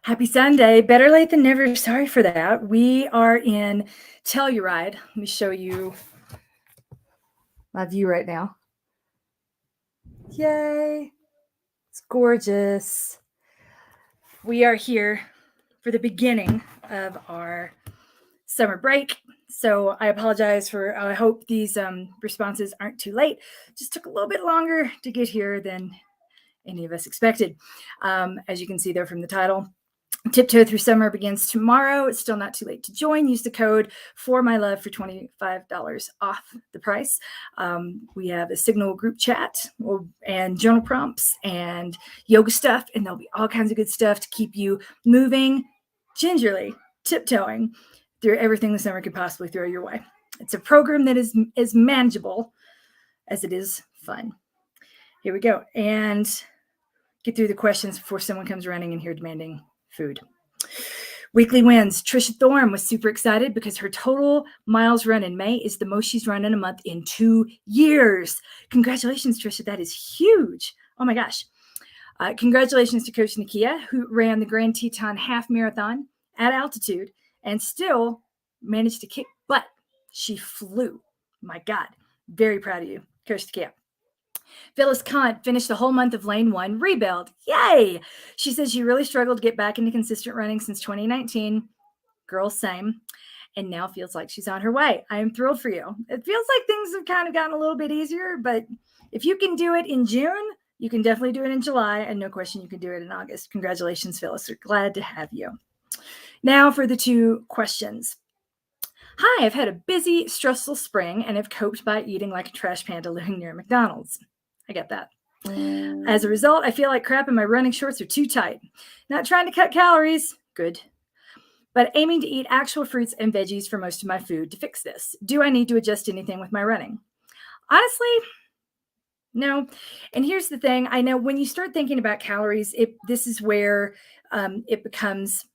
Happy Sunday. Better late than never. Sorry for that. We are in Telluride. Let me show you my view right now. Yay. It's gorgeous. We are here for the beginning of our summer break. So I apologize for, I hope these responses aren't too late. Just took a little bit longer to get here than any of us expected. As you can see there from the title. TipToe Through Summer begins tomorrow. It's still not too late to join. Use the code for my love for $25 off the price. We have a Signal group chat and journal prompts and yoga stuff, and there'll be all kinds of good stuff to keep you moving gingerly, tiptoeing through everything the summer could possibly throw your way. It's a program that is as manageable as it is fun. Here we go. And get through the questions before someone comes running in here demanding food. Weekly wins. Trisha Thorne was super excited because her total miles run in May is the most she's run in a month in 2 years. Congratulations, Trisha. That is huge. Oh my gosh. Congratulations to Coach Nakia, who ran the Grand Teton Half Marathon at altitude and still managed to kick butt. She flew. My God. Very proud of you, Coach Nakia. Phyllis Kant finished the whole month of lane 1 rebuild. Yay! She says she really struggled to get back into consistent running since 2019. Girl, same. And now feels like she's on her way. I am thrilled for you. It feels like things have kind of gotten a little bit easier, but if you can do it in June, you can definitely do it in July, and no question you can do it in August. Congratulations, Phyllis. We're glad to have you. Now for the 2 questions. Hi, I've had a busy, stressful spring and have coped by eating like a trash panda living near McDonald's. I get that. As a result, I feel like crap and my running shorts are too tight. Not trying to cut calories, good, but aiming to eat actual fruits and veggies for most of my food to fix this. Do I need to adjust anything with my running? Honestly, no. And here's the thing. I know when you start thinking about calories, this is where it becomes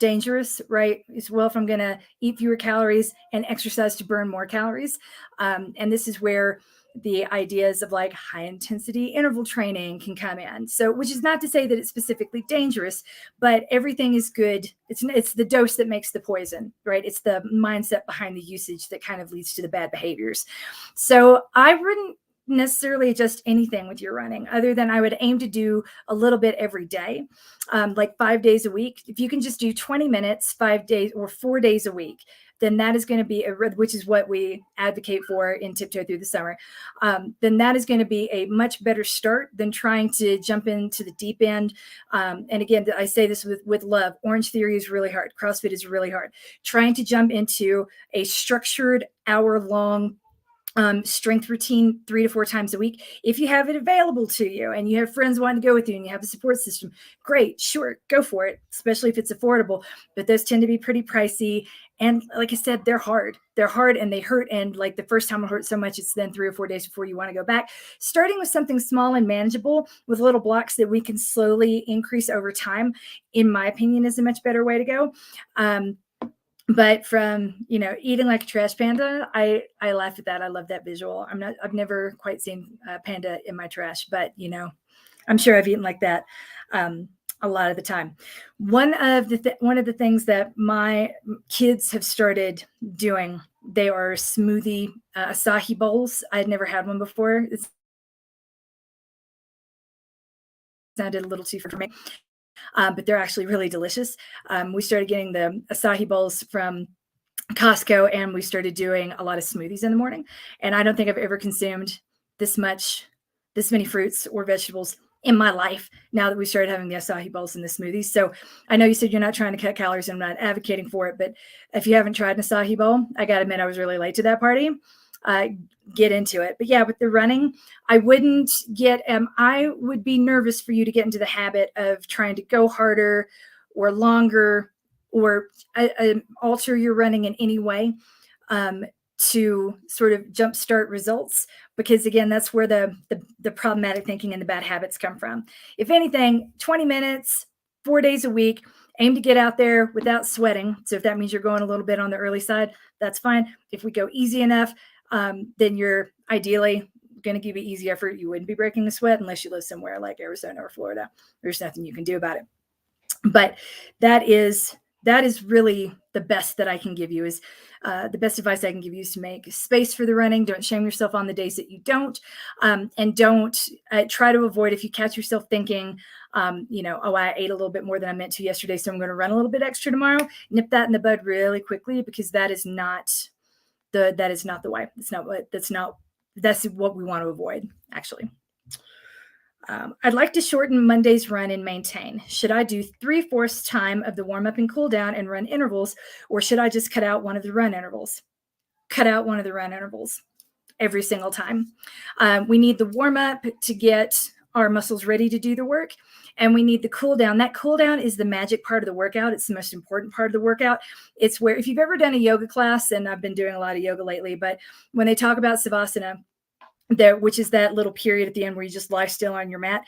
dangerous, right? It's, well, if I'm going to eat fewer calories and exercise to burn more calories. And this is where the ideas of like high intensity interval training can come in. So, which is not to say that it's specifically dangerous, but everything is good. It's the dose that makes the poison, right? It's the mindset behind the usage that kind of leads to the bad behaviors. So I wouldn't necessarily adjust anything with your running other than I would aim to do a little bit every day, like 5 days a week. If you can just do 20 minutes, 5 days or 4 days a week, then that is going to be, which is what we advocate for in TipToe Through the Summer, then that is going to be a much better start than trying to jump into the deep end. And again, I say this with love. Orange Theory is really hard. CrossFit is really hard. Trying to jump into a structured hour-long strength routine 3 to 4 times a week. If you have it available to you and you have friends wanting to go with you and you have a support system, great, sure, go for it, especially if it's affordable. But those tend to be pretty pricey. And like I said, they're hard. They're hard and they hurt. And like the first time it hurts so much, it's then 3 or 4 days before you want to go back. Starting with something small and manageable with little blocks that we can slowly increase over time, in my opinion, is a much better way to go. But from, eating like a trash panda, I laugh at that. I love that visual. I've never quite seen a panda in my trash, but I'm sure I've eaten like that a lot of the time. One of the things that my kids have started doing, they are smoothie acai bowls. I'd never had one before. It sounded a little too for me. But they're actually really delicious. We started getting the acai bowls from Costco, and we started doing a lot of smoothies in the morning. And I don't think I've ever consumed this many fruits or vegetables in my life now that we started having the acai bowls and the smoothies. So I know you said you're not trying to cut calories, and I'm not advocating for it, but if you haven't tried an acai bowl, I got to admit I was really late to that party. Get into it. But yeah, with the running, I would be nervous for you to get into the habit of trying to go harder or longer or alter your running in any way to sort of jumpstart results, because again, that's where the problematic thinking and the bad habits come from. If anything, 20 minutes, 4 days a week, aim to get out there without sweating. So if that means you're going a little bit on the early side, that's fine. If we go easy enough, then you're ideally going to give you easy effort. You wouldn't be breaking the sweat unless you live somewhere like Arizona or Florida. There's nothing you can do about it. But that is really the best that I can give you is the best advice I can give you is to make space for the running. Don't shame yourself on the days that you don't, and don't try to avoid if you catch yourself thinking, oh, I ate a little bit more than I meant to yesterday, so I'm going to run a little bit extra tomorrow. Nip that in the bud really quickly because that is not the way. That's what we want to avoid actually. I'd like to shorten Monday's run and maintain. Should I do 3/4 time of the warm up and cool down and run intervals, or should I just cut out one of the run intervals? Cut out one of the run intervals every single time. We need the warm up to get our muscles ready to do the work, and we need the cool down. That cool down is the magic part of the workout. It's the most important part of the workout. It's where, if you've ever done a yoga class, and I've been doing a lot of yoga lately, but when they talk about savasana, there, which is that little period at the end where you just lie still on your mat.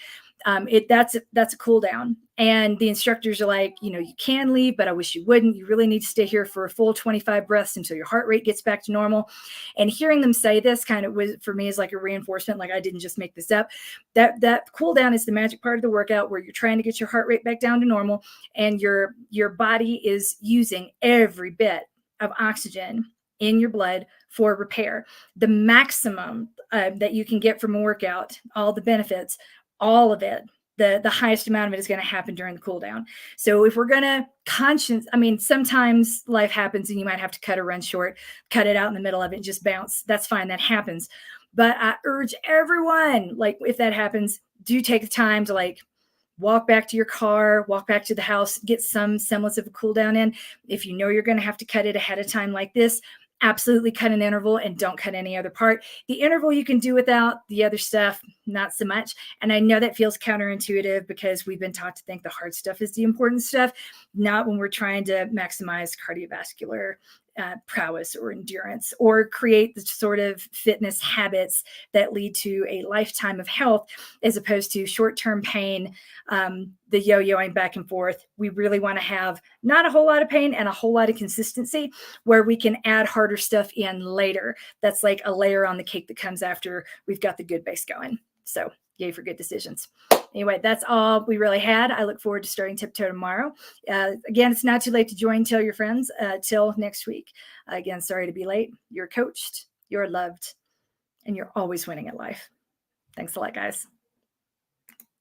That's a cool down. And the instructors are like, you can leave, but I wish you wouldn't. You really need to stay here for a full 25 breaths until your heart rate gets back to normal. And hearing them say this kind of was, for me, is like a reinforcement. Like I didn't just make this up. That cool down is the magic part of the workout where you're trying to get your heart rate back down to normal, and your body is using every bit of oxygen in your blood for repair. The maximum that you can get from a workout, all the benefits, all of it, the highest amount of it is going to happen during the cool down. So if we're going to sometimes life happens and you might have to cut a run short, cut it out in the middle of it and just bounce. That's fine. That happens. But I urge everyone, like if that happens, do take the time to walk back to your car, walk back to the house, get some semblance of a cool down in. If you know you're going to have to cut it ahead of time like this, absolutely cut an interval and don't cut any other part. The interval you can do without, the other stuff, not so much. And I know that feels counterintuitive because we've been taught to think the hard stuff is the important stuff, not when we're trying to maximize cardiovascular prowess or endurance, or create the sort of fitness habits that lead to a lifetime of health, as opposed to short-term pain, the yo-yoing back and forth. We really want to have not a whole lot of pain and a whole lot of consistency where we can add harder stuff in later. That's like a layer on the cake that comes after we've got the good base going. So yay for good decisions. Anyway, that's all we really had. I look forward to starting TipToe tomorrow. Again, it's not too late to join. Tell your friends. Till next week. Again, sorry to be late. You're coached, you're loved, and you're always winning at life. Thanks a lot, guys.